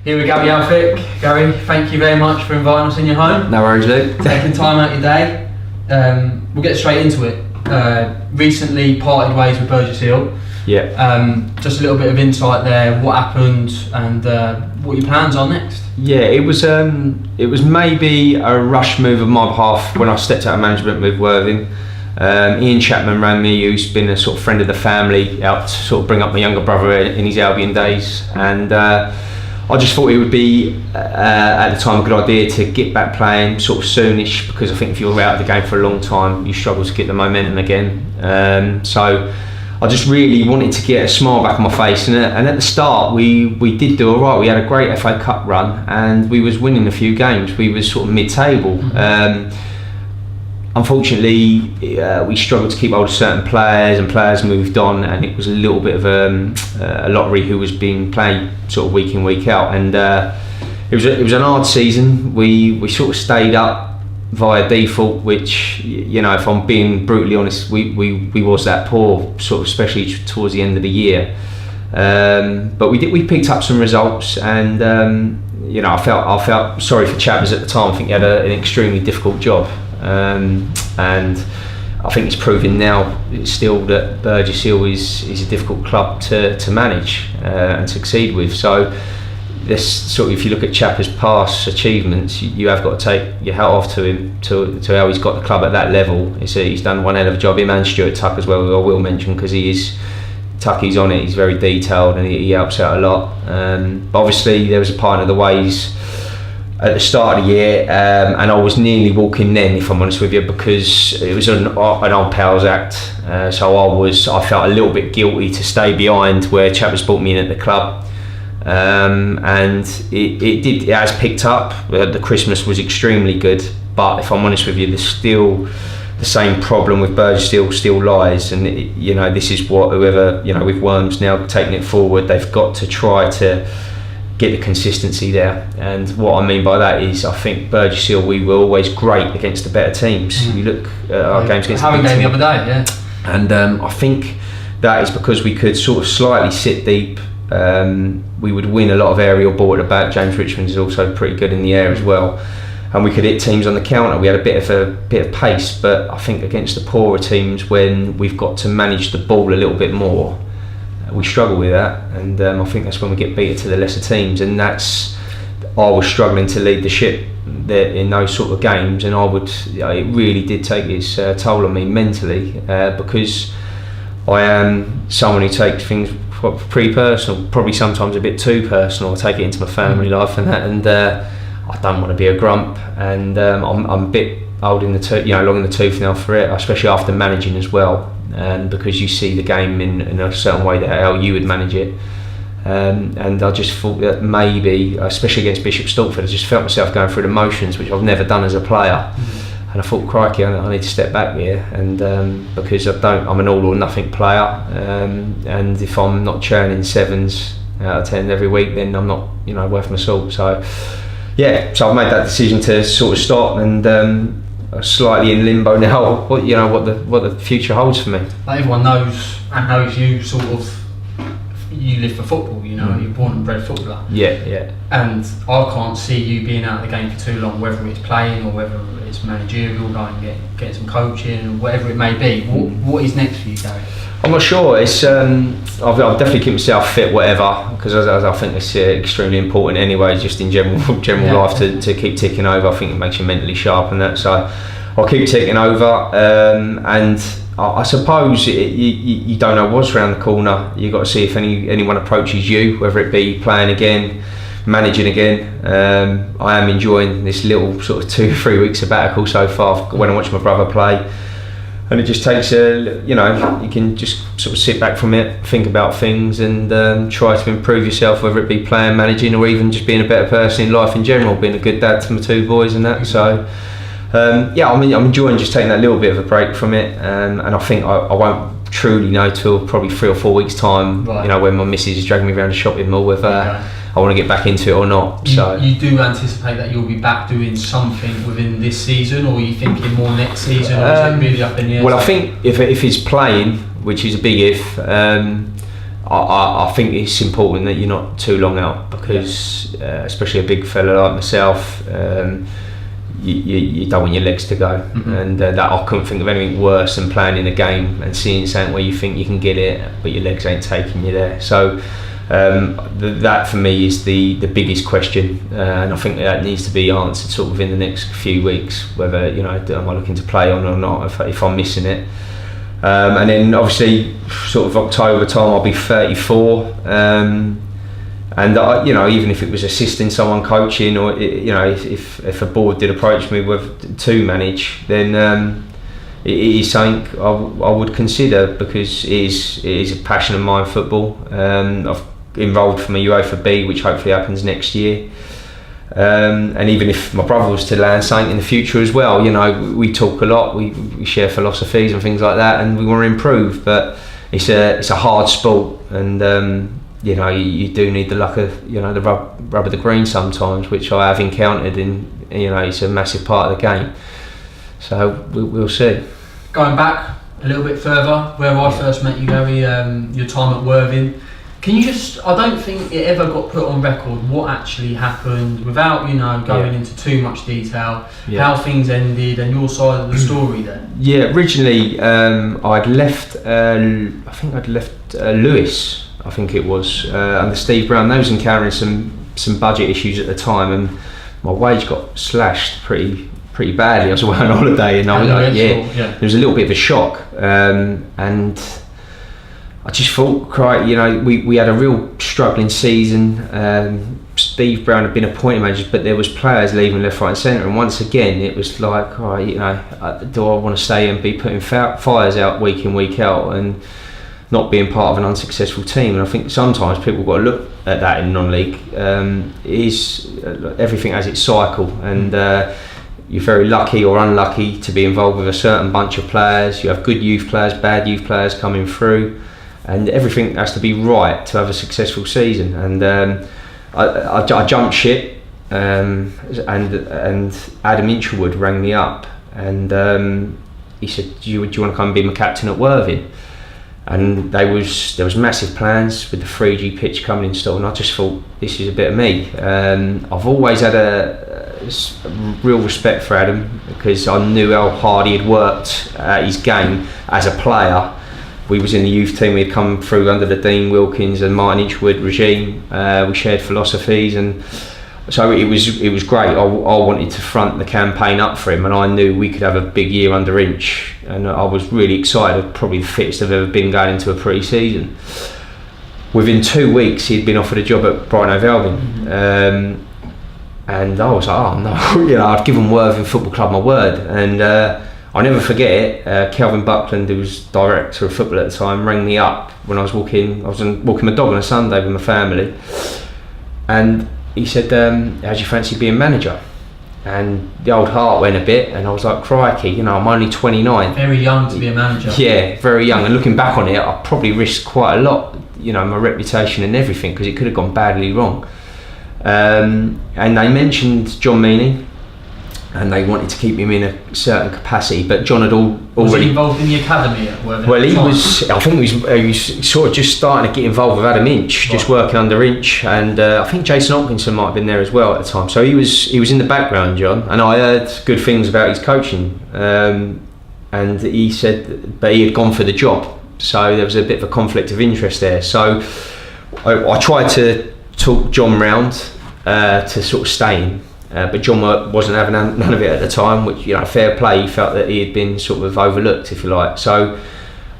Here we go, Elphick. Gary, thank you very much for inviting us in your home. No worries, Luke. Taking time out of your day. We'll get straight into it. Recently parted ways with Burgess Hill. Yeah. Just a little bit of insight there, what happened and what your plans are next. Yeah, it was maybe a rush move on my behalf when I stepped out of management with Worthing. Ian Chapman rang me, who's been a sort of friend of the family, out to sort of bring up my younger brother in his Albion days, and I just thought it would be at the time a good idea to get back playing sort of soonish, because I think if you're out of the game for a long time you struggle to get the momentum again. So I just really wanted to get a smile back on my face, and at the start we did do alright. We had a great FA Cup run and we was winning a few games. We was sort of mid-table. Unfortunately, we struggled to keep hold of certain players, and players moved on, and it was a little bit of a lottery who was being played sort of week in, week out, and it was an hard season. We sort of stayed up via default, which, you know, if I'm being brutally honest, we was that poor, sort of, especially towards the end of the year. But we picked up some results, and you know, I felt sorry for Chappers at the time. I think he had an extremely difficult job. And I think it's proving now still that Burgess Hill is a difficult club to manage and succeed with. So this sort of, if you look at Chapper's past achievements, you have got to take your hat off to him to how he's got the club at that level. He's done one hell of a job. Him and Stuart Tuck as well, who I will mention, because he's on it. He's very detailed and he helps out a lot. But obviously there was a part of the ways at the start of the year, and I was nearly walking then, if I'm honest with you, because it was an old pals act. So I felt a little bit guilty to stay behind where Chappers brought me in at the club, and it has picked up. The Christmas was extremely good, but if I'm honest with you, there's still the same problem with Burgess Hill still lies, and you know, this is what whoever, you know, with Worms now taking it forward, they've got to try to get the consistency there. And what I mean by that is, I think Burgess Hill, we were always great against the better teams. You look at our games against the game the other day, yeah. And I think that is because we could sort of slightly sit deep. We would win a lot of aerial ball at the back. James Richmond is also pretty good in the air as well, and we could hit teams on the counter. We had a bit of pace, but I think against the poorer teams, when we've got to manage the ball a little bit more, we struggle with that, and I think that's when we get beaten to the lesser teams, and I was struggling to lead the ship there in those sort of games, and it really did take its toll on me mentally, because I am someone who takes things pretty personal, probably sometimes a bit too personal. I take it into my family life and that, and I don't want to be a grump, and I'm a bit old in the tooth, you know, long in the tooth now for it, especially after managing as well. Because you see the game in a certain way, that how you would manage it, and I just thought that maybe, especially against Bishop Stortford, I just felt myself going through the motions, which I've never done as a player. And I thought, crikey, I need to step back here, and because I'm an all or nothing player, and if I'm not churning 7s out of 10 every week, then I'm not, you know, worth my salt. So yeah, so I've made that decision to sort of stop, and slightly in limbo now. What the future holds for me. Like, everyone knows you sort of. You live for football, you know. You're born and bred footballer. Yeah. And I can't see you being out of the game for too long, whether it's playing or whether it's managerial, going and get some coaching, or whatever it may be. What is next for you, Gary? I'm not sure. It's I'll definitely keep myself fit, whatever, because I think it's extremely important anyway, just in general life, to keep ticking over. I think it makes you mentally sharp and that, so I'll keep ticking over, and I suppose you don't know what's around the corner. You've got to see if anyone approaches you, whether it be playing again, managing again. I am enjoying this little sort of 2-3 week sabbatical so far when I watch my brother play. And it just takes you can just sort of sit back from it, think about things, and try to improve yourself, whether it be playing, managing, or even just being a better person in life in general, being a good dad to my 2 boys and that. So I'm enjoying just taking that little bit of a break from it, and I think I won't truly know till probably 3 or 4 weeks time, right. You know, when my missus is dragging me around the shopping mall, whether I want to get back into it or not. You do anticipate that you'll be back doing something within this season, or are you thinking more next season, or is it really up in the air? Well, I think if it's playing, which is a big if, I think it's important that you're not too long out, because especially a big fella like myself, you don't want your legs to go, and that I couldn't think of anything worse than playing in a game and seeing something where you think you can get it but your legs ain't taking you there. So that for me is the biggest question, and I think that needs to be answered sort of in the next few weeks, whether am I looking to play on or not if I'm missing it. And then obviously sort of October time I'll be 34, and even if it was assisting someone coaching, or if a board did approach me to manage, then it is something I would consider, because it is a passion of mine, football. I've enrolled for my UEFA B, which hopefully happens next year. And even if my brother was to land something in the future as well, we talk a lot, we share philosophies and things like that, and we want to improve. But it's a hard sport, and you do need the luck of the rub of the green sometimes, which I have encountered. It's a massive part of the game. So we'll see. Going back a little bit further, where I first met you, Gary, your time at Worthing. Can you just, I don't think it ever got put on record what actually happened, without going into too much detail, how things ended and your side of the story then? Yeah, originally I'd left Lewis, I think it was, under Steve Brown. They was encountering some budget issues at the time, and my wage got slashed pretty badly. I was away on holiday, and I was like, there was a little bit of a shock, and I just thought, we had a real struggling season. Steve Brown had been appointed manager, but there was players leaving left, right and centre, and once again it was like, do I want to stay and be putting fires out week in, week out, and not being part of an unsuccessful team? And I think sometimes people got to look at that in non-league. Everything has its cycle, and you're very lucky or unlucky to be involved with a certain bunch of players. You have good youth players, bad youth players coming through, and everything has to be right to have a successful season. And I jumped ship, and Adam Inchwood rang me up, and he said, do you want to come and be my captain at Worthing? And there was massive plans with the 3G pitch coming installed, and I just thought, this is a bit of me. I've always had a real respect for Adam, because I knew how hard he had worked at his game as a player. We was in the youth team, we had come through under the Dean Wilkins and Martin Inchwood regime. We shared philosophies, and so it was great. I wanted to front the campaign up for him, and I knew we could have a big year under Inch, and I was really excited. Probably the fittest I've ever been going into a pre-season. Within 2 weeks he'd been offered a job at Brighton Hove Albion, and I was like, oh no, I'd given Worthing Football Club my word. And I'll never forget it. Kelvin Buckland, who was director of football at the time, rang me up when I was walking my dog on a Sunday with my family, and he said, how do you fancy being manager? And the old heart went a bit, and I was like, crikey, I'm only 29. Very young to be a manager. Yeah, very young. And looking back on it, I probably risked quite a lot, my reputation and everything, because it could have gone badly wrong. And they mentioned John Meany, and they wanted to keep him in a certain capacity, but John had already... Was he involved in the academy at Worthing? Well, he was sort of just starting to get involved with Adam Inch, just working under Inch, and I think Jason Hopkinson might have been there as well at the time. So he was in the background, John, and I heard good things about his coaching, and he said, but he had gone for the job, so there was a bit of a conflict of interest there. So I tried to talk John round to sort of stay in. But John wasn't having none of it at the time, which, fair play. He felt that he had been sort of overlooked, if you like. So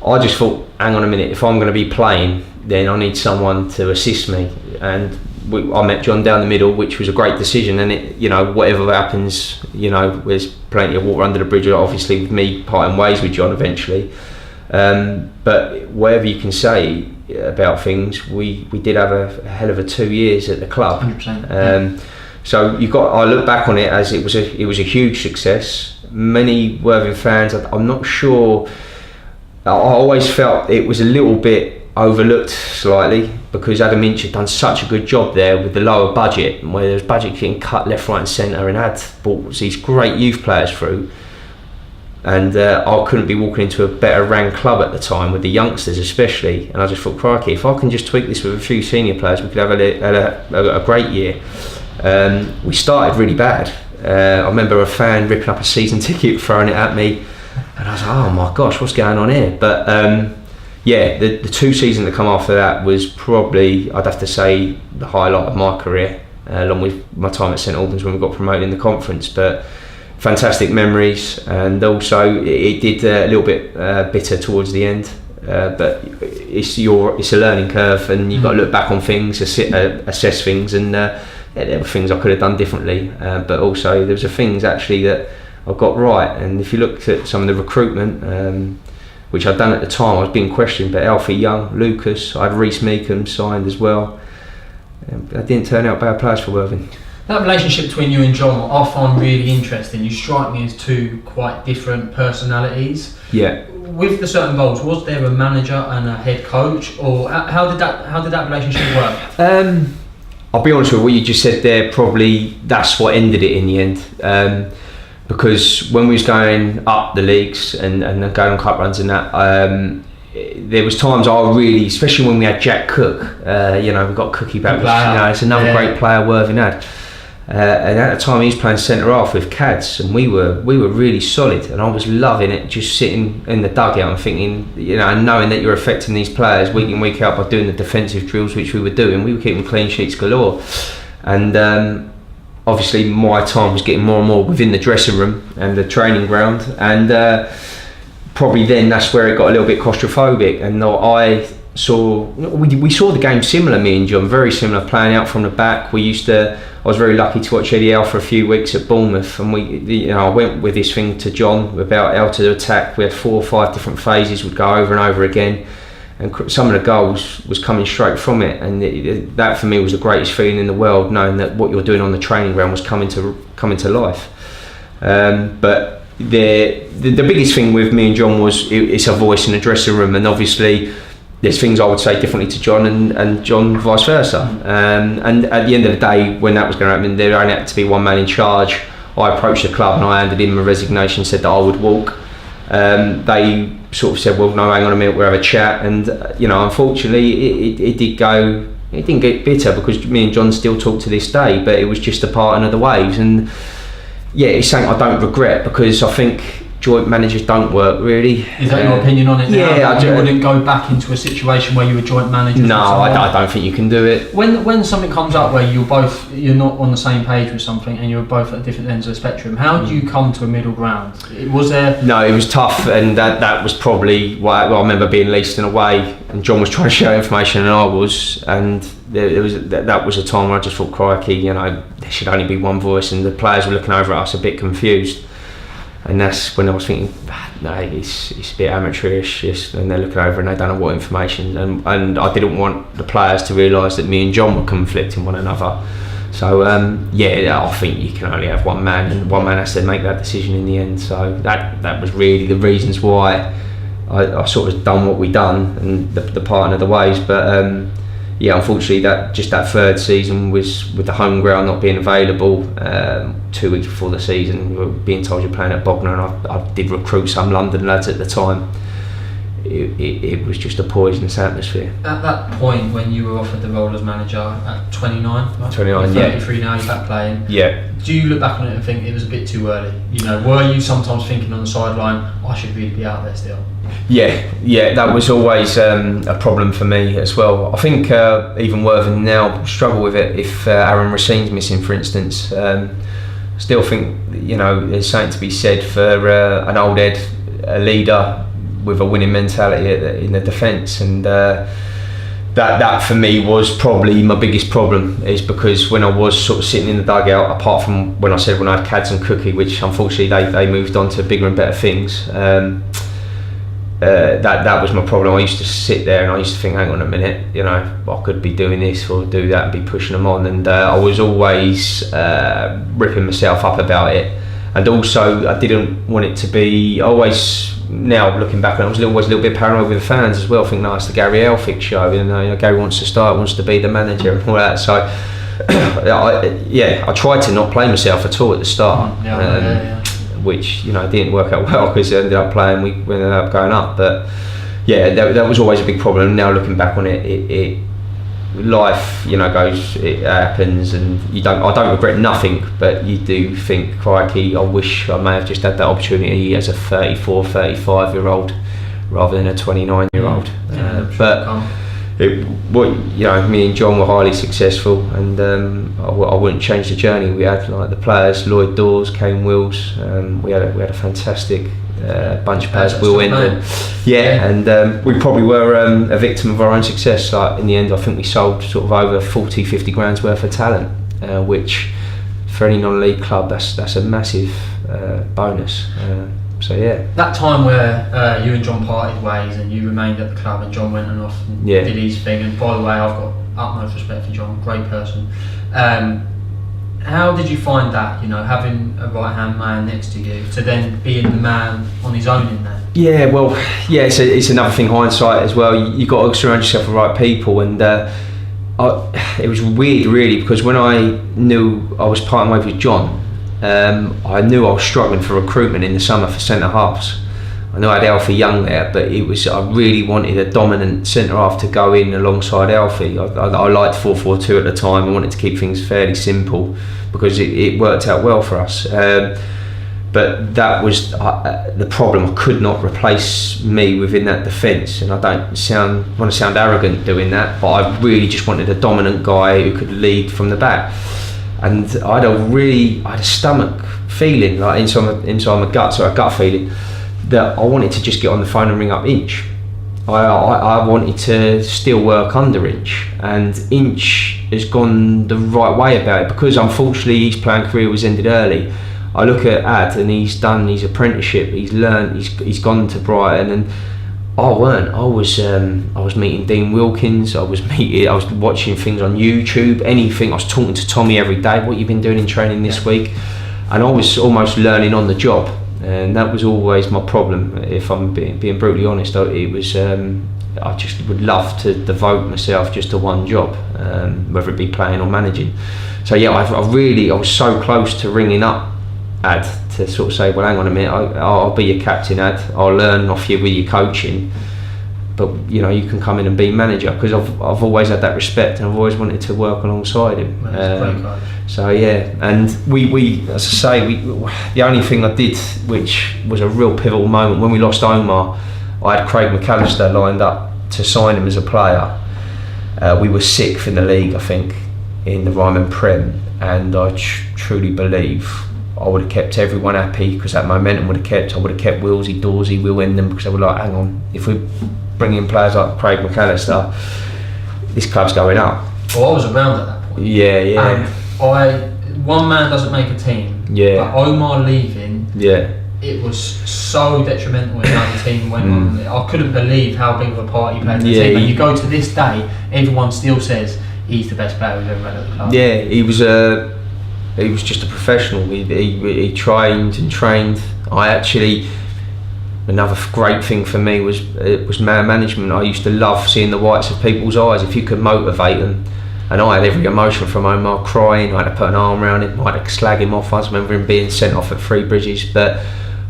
I just thought, hang on a minute, if I'm going to be playing, then I need someone to assist me. And I met John down the middle, which was a great decision. And it, whatever happens, there's plenty of water under the bridge. Obviously, with me parting ways with John eventually. But whatever you can say about things, we did have a hell of a 2 years at the club. 100%. So I look back on it as it was a huge success. Many Worthing fans, I'm not sure. I always felt it was a little bit overlooked slightly, because Adam Inch had done such a good job there with the lower budget, where there was budget getting cut left, right and centre, and had brought these great youth players through. and I couldn't be walking into a better ran club at the time with the youngsters especially, and I just thought, crikey, if I can just tweak this with a few senior players, we could have a great year. We started really bad. I remember a fan ripping up a season ticket, throwing it at me, and I was like, oh my gosh, what's going on here? But the 2 seasons that come after that was probably, I'd have to say, the highlight of my career, along with my time at St Albans when we got promoted in the conference. But fantastic memories, and also it did a little bit bitter towards the end. But it's a learning curve, and you've got to look back on things, assess things, and there were things I could have done differently, but also there was things actually that I got right. And if you looked at some of the recruitment, which I'd done at the time, I was being questioned, but Elphick, Young, Lucas, I had Reece Meekham signed as well. I didn't turn out bad players for Worthing. That relationship between you and John, I find really interesting. You strike me as 2 quite different personalities. Yeah. With the certain goals, was there a manager and a head coach, or how did that relationship work? I'll be honest with what you just said there. Probably that's what ended it in the end, because when we was going up the leagues and going on cup runs and that, there was times I really, especially when we had Jack Cook, we got Cookie back. It's another great player Worthing had. And at the time he was playing centre half with Cads, and we were really solid, and I was loving it, just sitting in the dugout and thinking, and knowing that you're affecting these players week in, week out by doing the defensive drills which we were doing. We were keeping clean sheets galore, and obviously my time was getting more and more within the dressing room and the training ground, and probably then that's where it got a little bit claustrophobic. And we saw the game similar, me and John, very similar, playing out from the back. I was very lucky to watch Eddie Howe for a few weeks at Bournemouth, and I went with this thing to John about how to attack. We had 4 or 5 different phases, would go over and over again, and some of the goals was coming straight from it, and that for me was the greatest feeling in the world, knowing that what you're doing on the training ground was coming to life. But the biggest thing with me and John was it's a voice in the dressing room, and obviously there's things I would say differently to John, and John vice versa. And at the end of the day, when that was going to happen, there only had to be one man in charge. I approached the club and I handed in my resignation, said that I would walk. They sort of said, well, no, hang on a minute, we'll have a chat. And unfortunately, it didn't get bitter, because me and John still talk to this day, but it was just a parting of the waves. And yeah, it's something I don't regret, because I think joint managers don't work really. Is that your opinion on it now? Yeah, you wouldn't go back into a situation where you were joint managers? No, I don't think you can do it. When something comes up where you're not on the same page with something, and you're both at different ends of the spectrum, how do you come to a middle ground? Was there? No, it was tough, and that was probably why I remember being leased in a way, and John was trying to share information, and I was, and that was a time where I just thought, crikey, there should only be one voice, and the players were looking over at us a bit confused. And that's when I was thinking, no, it's a bit amateurish, and they're looking over and they don't know what information, and I didn't want the players to realise that me and John were conflicting one another. So I think you can only have one man, and one man has to make that decision in the end. So that was really the reasons why I sort of done what we done, and the parting of the ways. But unfortunately, that 3rd season was with the home ground not being available. 2 weeks before the season, we were being told you're playing at Bognor, and I did recruit some London lads at the time. It was just a poisonous atmosphere. At that point, when you were offered the role as manager at 29, right? 29, you're 33 now, you're back playing. Yeah. Do you look back on it and think it was a bit too early? Were you sometimes thinking on the sideline, I should really be out there still? Yeah, that was always a problem for me as well. I think even Worthing now struggle with it if Aaron Racine's missing, for instance. Still think there's something to be said for an old head, a leader with a winning mentality in the defence, and that for me was probably my biggest problem, is because when I was sort of sitting in the dugout, apart from when I had Cads and Cookie, which unfortunately they moved on to bigger and better things, that was my problem. I used to sit there and I used to think, hang on a minute, I could be doing this or do that and be pushing them on, and I was always ripping myself up about it. And also I didn't want it to be always, now looking back, I was always a little bit paranoid with the fans as well, thinking, no, it's the Gary Elphick show, Gary wants to start, wants to be the manager and all that. So I tried to not play myself at all at the start. which didn't work out well because they ended up playing. We ended up going up, but yeah, that was always a big problem. Now looking back on it, life goes, it happens, and I don't regret nothing, but you do think, crikey, I wish I may have just had that opportunity as a 34, 35 year old rather than a 29 year old. But me and John were highly successful, and I wouldn't change the journey. We had like the players, Lloyd Dawes, Kane Wills. We had a fantastic bunch of players. Will Hendon, and we probably were a victim of our own success. Like in the end, I think we sold sort of over 40-50 grand's worth of talent, which for any non-league club, that's a massive bonus. So yeah, that time where you and John parted ways and you remained at the club and John went and off and did his thing, and by the way, I've got utmost respect for John, great person. How did you find that, having a right hand man next to you to then being the man on his own in there? Yeah, well, it's another thing, hindsight as well. You got to surround yourself with the right people, and it was weird really, because when I knew I was parting ways with John, I knew I was struggling for recruitment in the summer for centre halves. I knew I had Alfie Young there, but I really wanted a dominant centre half to go in alongside Alfie. I liked 4-4-2 at the time. I wanted to keep things fairly simple because it worked out well for us. But that was the problem. I could not replace me within that defence, and I don't want to sound arrogant doing that, but I really just wanted a dominant guy who could lead from the back. And I had a stomach feeling, like inside my gut, so a gut feeling, that I wanted to just get on the phone and ring up Inch. I wanted to still work under Inch, and Inch has gone the right way about it, because unfortunately his playing career was ended early. I look at Ad, and he's done his apprenticeship, he's learned, he's gone to Brighton, and I was meeting Dean Wilkins, I was watching things on YouTube, anything. I was talking to Tommy every day, what you've been doing in training this week, and I was almost learning on the job, and that was always my problem, if I'm being brutally honest. I just would love to devote myself just to one job, whether it be playing or managing. So yeah, I was so close to ringing up Ad to sort of say, well, hang on a minute, I'll be your captain, Ad, I'll learn off you with your coaching, but you can come in and be manager, because I've always had that respect, and I've always wanted to work alongside him. So yeah, and we as I say, the only thing I did, which was a real pivotal moment, when we lost Omar, I had Craig McAllister lined up to sign him as a player. We were 6th in the league, I think, in the Ryman Prem, and I truly believe I would have kept everyone happy, because that momentum I would have kept Willsy, Dawsey, Will Hendon, because I would hang on, if we bring in players like Craig McAllister, this club's going up. Well, I was around at that point. Yeah. And one man doesn't make a team. Yeah. But Omar leaving. Yeah. It was so detrimental in how the team went on. I couldn't believe how big of a part he played in the team. And you go to this day, everyone still says he's the best player we've ever had at the club. Yeah, he was just a professional. He trained and trained. Another great thing for me was man management. I used to love seeing the whites of people's eyes. If you could motivate them, and I had every emotion from Omar, crying, I had to put an arm around him, I had to slag him off. I remember him being sent off at Three Bridges, but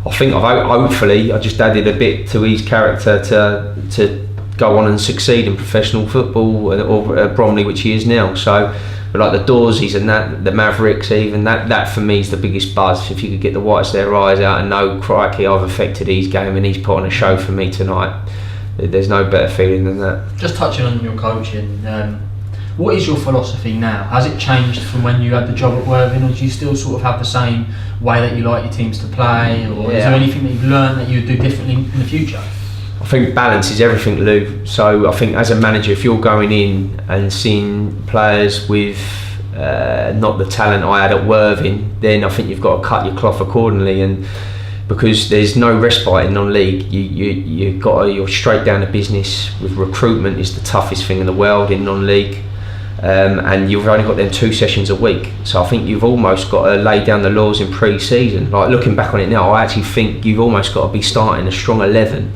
I think hopefully I just added a bit to his character to go on and succeed in professional football, or at Bromley, which he is now. So, but like the Dorseys and that, the Mavericks, even that for me is the biggest buzz. If you could get the whites of their eyes out and know, crikey, I've affected his game and he's put on a show for me tonight, there's no better feeling than that. Just touching on your coaching, what is your philosophy now? Has it changed from when you had the job at Worthing, or do you still sort of have the same way that you like your teams to play, or is there anything that you've learned that you would do differently in the future? I think balance is everything, Lou. So I think as a manager, if you're going in and seeing players with not the talent I had at Worthing, then I think you've got to cut your cloth accordingly, and because there's no respite in non-league, you're straight down to business. With recruitment is the toughest thing in the world in non-league. And you've only got them 2 sessions a week, so I think you've almost got to lay down the laws in pre-season. Like looking back on it now, I actually think you've almost got to be starting a strong 11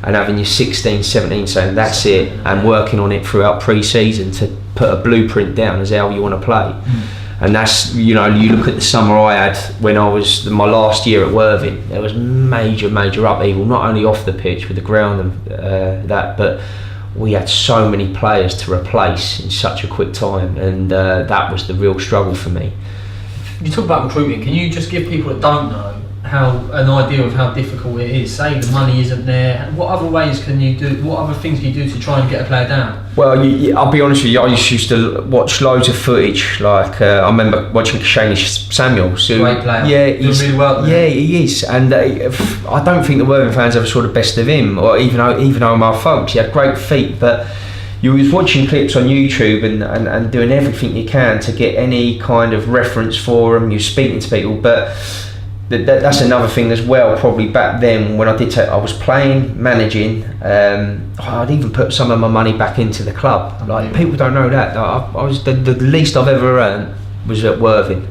and having your 16, 17 saying that's it, and working on it throughout pre-season to put a blueprint down as how you want to play. And that's, you know, you look at the summer I had when I was my last year at Worthing, there was major upheaval, not only off the pitch with the ground and that, but we had so many players to replace in such a quick time, and that was the real struggle for me. You talk about recruiting. Can you just give people that don't know an idea of how difficult it is? Say the money isn't there. What other ways can you do? What other things can you do to try and get a player down? Well, I'll be honest with you. I used to watch loads of footage. Like I remember watching Shane Samuels. Great player. Yeah, he's really well. Yeah, he is. And I don't think the Worthing fans ever saw the best of him, or even though my folks. He had great feet, but you was watching clips on YouTube and doing everything you can to get any kind of reference for him. You're speaking to people, but that's another thing as well. Probably back then when I was playing, managing, I'd even put some of my money back into the club. Like, people don't know that. I was the least I've ever earned was at Worthing.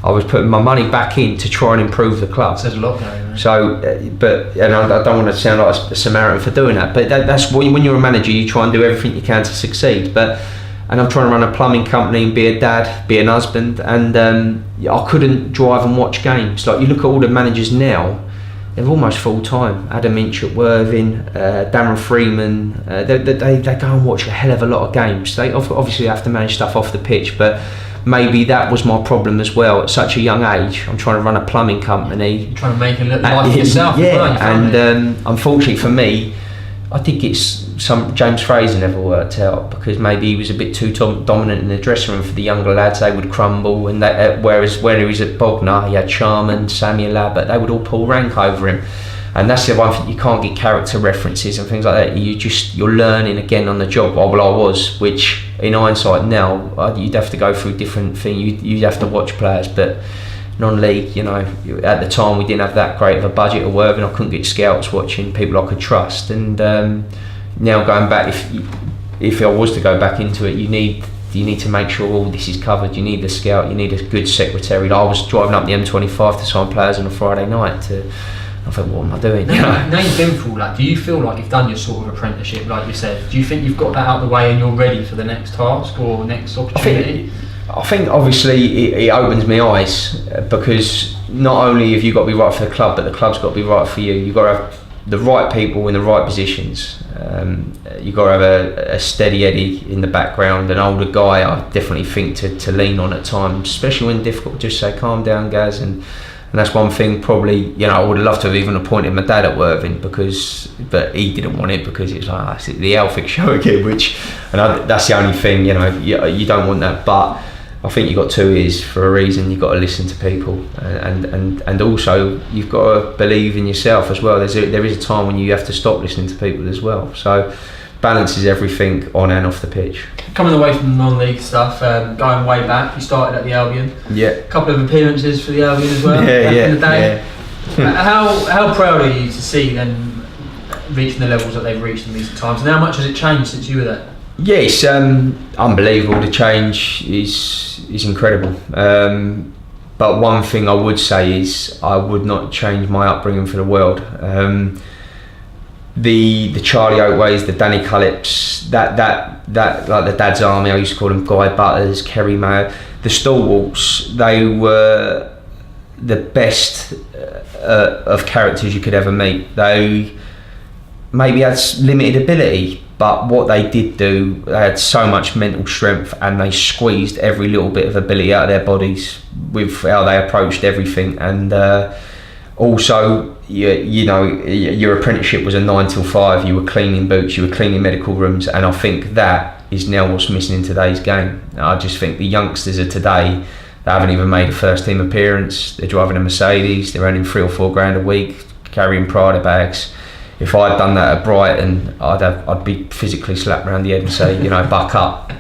I was putting my money back in to try and improve the club. There's a lot going on. So, and I don't want to sound like a Samaritan for doing that, but that's when you're a manager, you try and do everything you can to succeed. And I'm trying to run a plumbing company and be a dad, be an husband, and I couldn't drive and watch games. Like, you look at all the managers now, they're almost full time. Adam Inch at Worthing, Darren Freeman, they go and watch a hell of a lot of games. They obviously have to manage stuff off the pitch, but maybe that was my problem as well. At such a young age, I'm trying to run a plumbing company. You're trying to make a little life for yourself. Yeah, and unfortunately for me, I think it's James Fraser never worked out, because maybe he was a bit too dominant in the dressing room for the younger lads. They would crumble, and whereas when he was at Bognor, he had Sharman, Samuel Abbott, they would all pull rank over him. And that's the one thing, you can't get character references and things like that. You're learning again on the job. Well, I was, which in hindsight now, you'd have to go through different things. You'd have to watch players, but non-league, you know, at the time we didn't have that great of a budget at Worthing. I couldn't get scouts watching people I could trust. And now going back, if I was to go back into it, you need to make sure all this is covered. You need a scout, you need a good secretary. I was driving up the M25 to sign players on a Friday night. I thought, what am I doing? Now you've been through that, do you feel like you've done your sort of apprenticeship, like you said? Do you think you've got that out of the way and you're ready for the next task or next opportunity? I think obviously it opens my eyes, because not only have you got to be right for the club, but the club's got to be right for you. You've got to have the right people in the right positions. You've got to have a steady Eddie in the background, an older guy I definitely think to lean on at times, especially when difficult. Just say, calm down, Gaz. And that's one thing probably, you know, I would have loved to have even appointed my dad at Worthing, but he didn't want it, because it's like, it's the Elphick show again, that's the only thing, you know, you don't want that. But I think you've got 2 ears for a reason. You've got to listen to people, and also you've got to believe in yourself as well. There is a time when you have to stop listening to people as well. So balance is everything on and off the pitch. Coming away from the non-league stuff, going way back, you started at the Albion. Yeah. A couple of appearances for the Albion as well. Back in the day. Yeah. How proud are you to see them reaching the levels that they've reached in recent times, and how much has it changed since you were there? Yeah, it's unbelievable. The change is incredible. But one thing I would say is I would not change my upbringing for the world. The Charlie Oatways, the Danny Cullips, that like the Dad's Army, I used to call them, Guy Butters, Kerry Mayo, the stalwarts, they were the best of characters you could ever meet. They maybe had limited ability, but what they did do, they had so much mental strength, and they squeezed every little bit of ability out of their bodies with how they approached everything. And also, you know, your apprenticeship was a 9 till 5. You were cleaning boots, you were cleaning medical rooms, and I think that is now what's missing in today's game. I just think the youngsters of today, they haven't even made a first team appearance. They're driving a Mercedes, they're earning 3 or 4 grand a week, carrying Prada bags. If I'd done that at Brighton, I'd be physically slapped around the head and say, you know, buck up.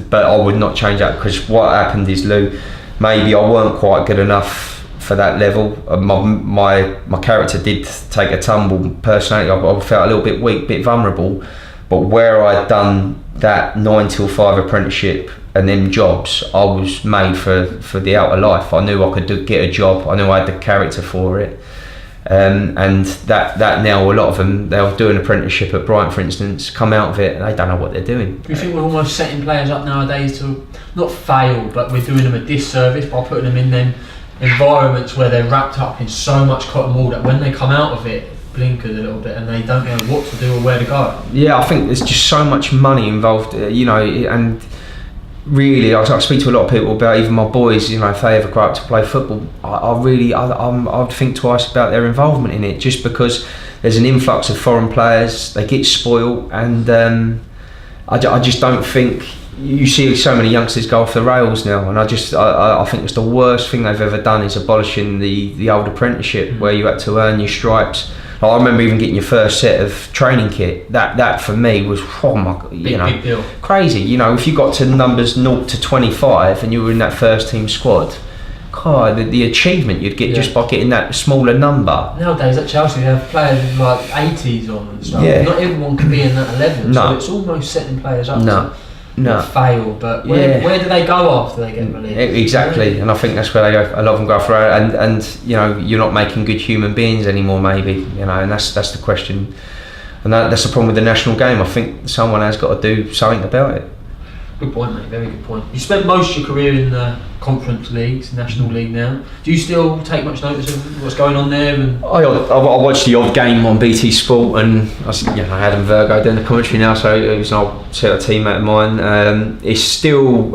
But I would not change that, because what happened is, Lou, maybe I weren't quite good enough for that level. My character did take a tumble. Personally, I felt a little bit weak, bit vulnerable. But where I'd done that 9 till 5 apprenticeship and them jobs, I was made for the outer life. I knew I could get a job. I knew I had the character for it. and that now a lot of them, they'll do an apprenticeship at Brighton, for instance, come out of it and they don't know what they're doing. Do you think we're almost setting players up nowadays to not fail, but we're doing them a disservice by putting them in them environments where they're wrapped up in so much cotton wool that when they come out of it, blinkered a little bit and they don't know what to do or where to go? Yeah, I think there's just so much money involved, and really, I speak to a lot of people about, even my boys, if they ever grow up to play football, I'd think twice about their involvement in it, just because there's an influx of foreign players, they get spoiled, and I just don't think, you see so many youngsters go off the rails now, and I think it's the worst thing they've ever done is abolishing the old apprenticeship where you had to earn your stripes. I remember even getting your first set of training kit. That for me was big deal. Crazy. If you got to numbers 0 to 25 and you were in that first team squad, God, the achievement you'd get just by getting that smaller number. Nowadays at Chelsea they have players with like 80s on and stuff. Yeah. Not everyone can be in that 11, so it's almost setting players up to not fail, but where do they go after they get released? Exactly, and I think that's where they go. A lot of them go for it, and you're not making good human beings anymore, maybe, and that's the question, and that's the problem with the national game. I think someone has got to do something about it. Good point, mate. Very good point. You spent most of your career in the conference leagues, national league now. Do you still take much notice of what's going on there? And I watched the odd game on BT Sport, and I had Virgo doing the commentary now, so it was an old teammate of mine. It's still,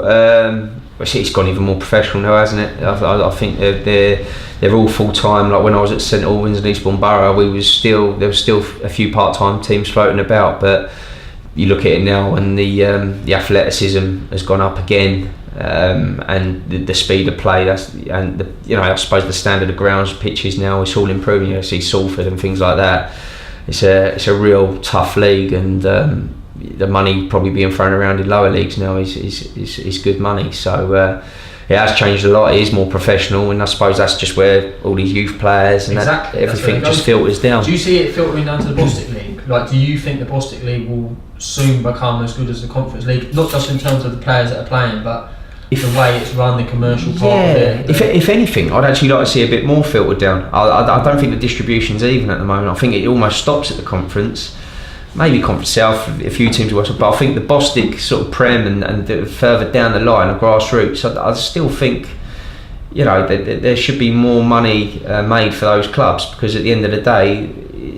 it's gone even more professional now, hasn't it? I think they're all full time. Like when I was at St Albans and Eastbourne Borough, there was still a few part-time teams floating about, but you look at it now, and the athleticism has gone up again, and the speed of play. I suppose the standard of grounds, pitches now, it's all improving. You see Salford and things like that. It's a real tough league, and the money probably being thrown around in lower leagues now is good money. So it has changed a lot. It is more professional, and I suppose that's just where all these youth players and everything just filters down. Do you see it filtering down to the Bostik League? Like, do you think the Bostik League will soon become as good as the Conference League? Not just in terms of the players that are playing, but the way it's run, the commercial part of it. If anything, I'd actually like to see a bit more filtered down. I don't think the distribution's even at the moment. I think it almost stops at the Conference. Maybe Conference South, a few teams watch it, but I think the Bostik sort of Prem and further down the line of grassroots, I still think there should be more money made for those clubs, because at the end of the day,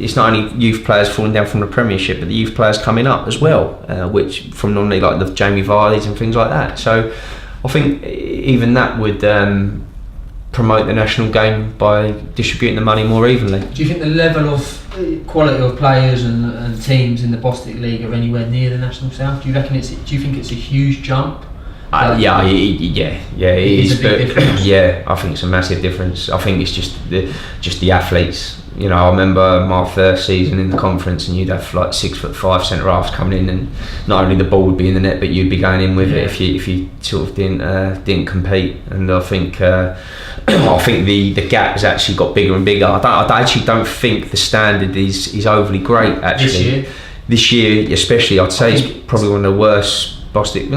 it's not only youth players falling down from the Premiership, but the youth players coming up as well, which from normally like the Jamie Vardy's and things like that. So I think even that would promote the national game by distributing the money more evenly. Do you think the level of quality of players and teams in the Bostik League are anywhere near the National South? Do you think it's a huge jump? Yeah, it is. Yeah, I think it's a massive difference. I think it's just the athletes. I remember my first season in the conference, and you'd have like 6'5" centre halves coming in, and not only the ball would be in the net, but you'd be going in with it if you sort of didn't compete. And I think the gap has actually got bigger and bigger. I actually don't think the standard is overly great actually. This year especially, I'd say it's probably one of the worst. Bostik,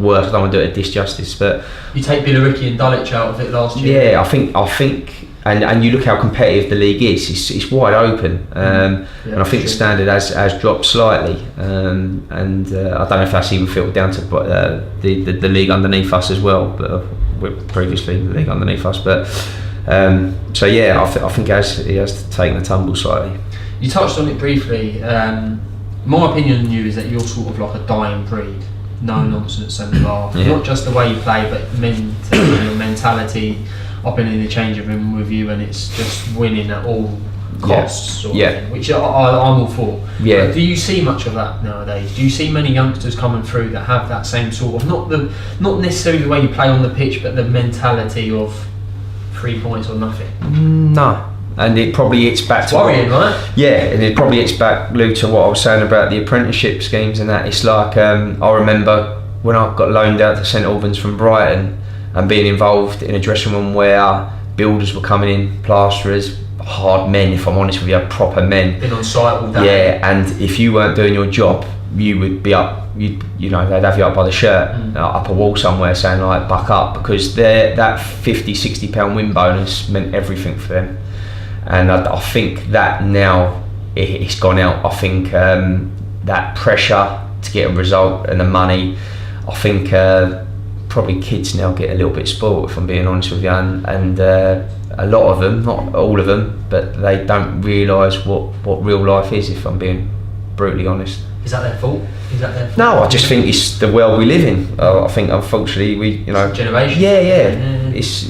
worse. I don't want to do it a disjustice, but you take Billericay and Dulwich out of it last year. Yeah, I think, and you look how competitive the league is. It's wide open, and I think the standard has dropped slightly. And I don't know if that's even filtered down to the league underneath us as well, but previously the league underneath us. But so yeah, I think he has taken a tumble slightly. You touched on it briefly. My opinion on you is that you're sort of like a dying breed. No nonsense centre half. Not just the way you play, but your mentality. I've been in the changing room with you, and it's just winning at all costs, sort of thing, which I'm all for. Yeah. But do you see much of that nowadays? Do you see many youngsters coming through that have that same sort of not necessarily the way you play on the pitch, but the mentality of 3 points or nothing? No. And it probably hits back to worrying, right? Yeah, and it probably hits back, Lou, to what I was saying about the apprenticeship schemes and that. It's like I remember when I got loaned out to St Albans from Brighton and being involved in a dressing room where builders were coming in, plasterers, hard men, if I'm honest with you, proper men. Been on site all day. Yeah, and if you weren't doing your job, you would be up. They'd have you up by the shirt, up a wall somewhere, saying like, buck up, because that £50-60 win bonus meant everything for them. and I think that now it's gone out. I think that pressure to get a result and the money, I think probably kids now get a little bit spoiled, if I'm being honest with you, and a lot of them, not all of them, but they don't realise what real life is, if I'm being brutally honest. Is that their fault? No, I just think it's the world we live in. I think unfortunately generation. Yeah. It's,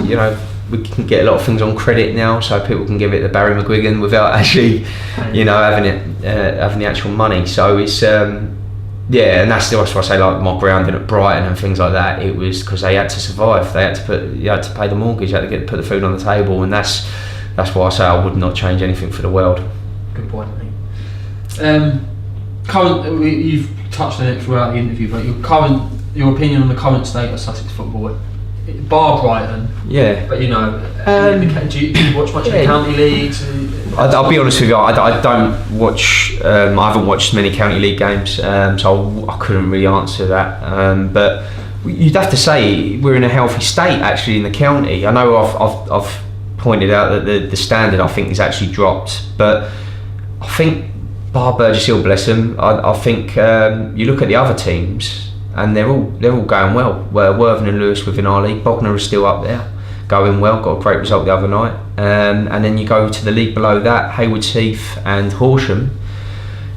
we can get a lot of things on credit now, so people can give it to Barry McGuigan without actually, having the actual money. So it's and that's why I say, like, my grounding at Brighton and things like that. It was because they had to survive. They had to pay the mortgage. You had to put the food on the table, and that's why I say I would not change anything for the world. Good point, mate. You've touched on it throughout the interview, but your opinion on the current state of Sussex football, bar Brighton. Yeah. But do you watch much of the county leagues? I'll be honest with you, I don't watch. I haven't watched many county league games, so I couldn't really answer that. But you'd have to say we're in a healthy state actually in the county. I know I've pointed out that the standard, I think, is actually dropped, but I think bar Burgess Hill, bless them, I think you look at the other teams and they're all going well. Worthing and Lewis within our league, Bognor is still up there, going well, got a great result the other night, and then you go to the league below that, Haywards Heath and Horsham,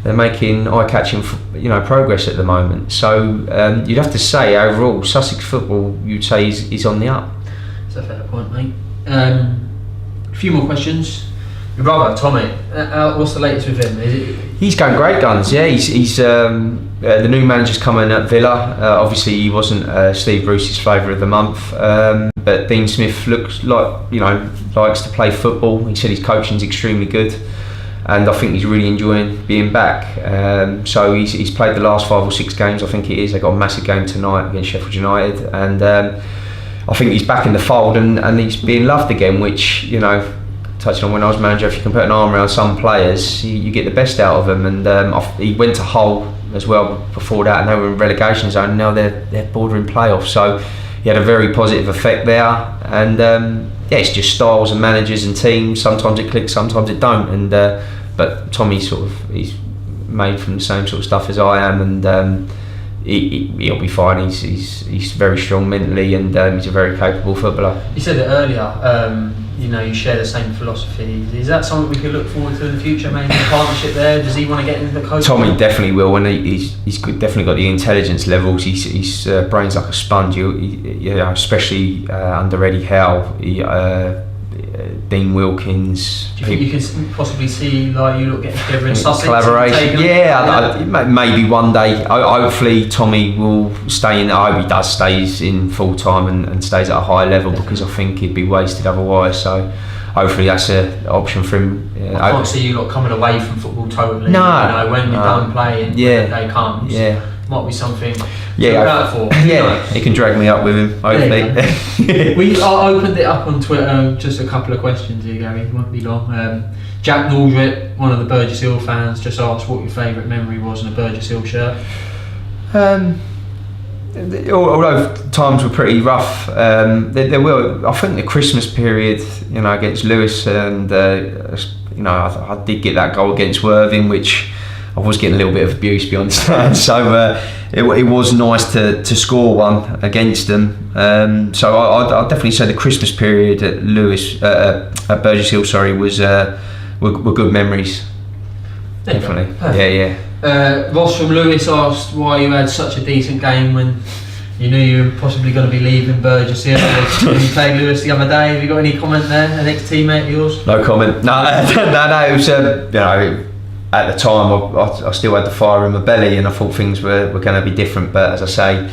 they're making eye-catching progress at the moment. So you'd have to say overall Sussex football, you'd say is on the up. That's a fair point, mate. A few more questions. Your brother Tommy, what's the latest with him? He's going great guns. Yeah, he's the new manager's coming at Villa. Obviously, he wasn't Steve Bruce's flavour of the month, but Dean Smith looks like likes to play football. He said his coaching's extremely good, and I think he's really enjoying being back. So he's played the last 5 or 6 games. I think it is. They got a massive game tonight against Sheffield United, and I think he's back in the fold and he's being loved again, which touching on when I was manager, if you can put an arm around some players, you get the best out of them. And he went to Hull as well before that, and they were in relegation zone, and now they're bordering playoffs. So he had a very positive effect there. And it's just styles and managers and teams. Sometimes it clicks, sometimes it don't. And but Tommy's he's made from the same sort of stuff as I am, and he'll be fine. He's very strong mentally, and he's a very capable footballer. You said it earlier. You share the same philosophy. Is that something we could look forward to in the future? Maybe a partnership there. Does he want to get into the coaching? Tommy definitely will. When he's definitely got the intelligence levels. His brain's like a sponge. Especially under Eddie Howe, Dean Wilkins. Do you think you can possibly see you lot getting together in Sussex? Collaboration. Maybe one day. Hopefully Tommy will stay in. I hope he does stays in full time and stays at a high level, because I think he'd be wasted otherwise. So hopefully that's an option for him. I can't see you lot coming away from football totally. No. When you're done playing, when the day comes. Yeah. Might be something to look out for. Yeah, he can drag me up with him, hopefully. I opened it up on Twitter, just a couple of questions here, Gary, it won't be long. Jack Naldrit, one of the Burgess Hill fans, just asked what your favourite memory was in a Burgess Hill shirt. Although times were pretty rough, there were, I think, the Christmas period, against Lewis, and I did get that goal against Worthing, which I was getting a little bit of abuse, be honest. So it was nice to score one against them. So I'd definitely say the Christmas period at at Burgess Hill, were good memories. Definitely. Yeah. Ross from Lewis asked why you had such a decent game when you knew you were possibly going to be leaving Burgess Hill when you played Lewis the other day. Have you got any comment there? An ex-teammate of yours? No comment. No. It was at the time, I still had the fire in my belly, and I thought things were going to be different. But as I say,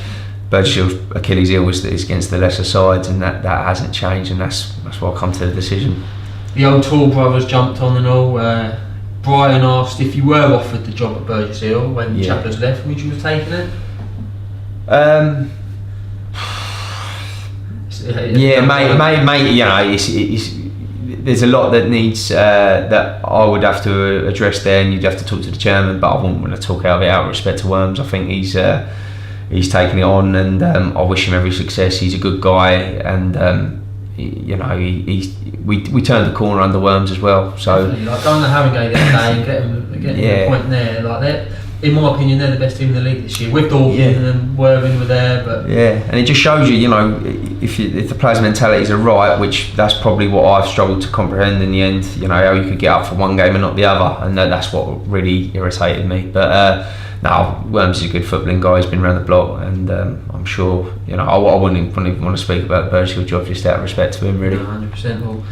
Burgess Hill's Achilles heel is against the lesser sides, and that hasn't changed, and that's why I come to the decision. The old Tall brothers jumped on and all. Brian asked if you were offered the job at Burgess Hill when Chappers left, would you have taken it? Mate. There's a lot that needs that I would have to address there, and you'd have to talk to the chairman. But I wouldn't want to talk out of it out of respect to Worms. I think he's taken it on, and I wish him every success. He's a good guy, and we turned the corner under Worms as well. So definitely, like going to Haringey the other day and getting the point there, like that. In my opinion, they're the best team in the league this year. With Dorking and Worthing were there, but and it just shows you, if the players' mentalities are right, which that's probably what I've struggled to comprehend in the end. How you could get up for one game and not the other, and that's what really irritated me. But no, Worms is a good footballing guy. He's been around the block, and I'm sure I wouldn't even want to speak about the Burgersfield job just out of respect to him, really. 100%. Well,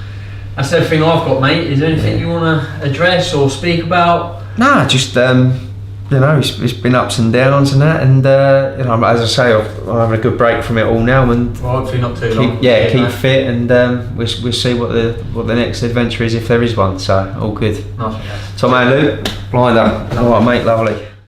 that's everything I've got, mate. Is there anything you want to address or speak about? Nah, just. It's been ups and downs and that, and as I say, I'm having a good break from it all now, and hopefully not too long. Keep fit, and we'll see what the next adventure is, if there is one. So all good. Nice. So, man, Luke, blinder. All right, mate, lovely.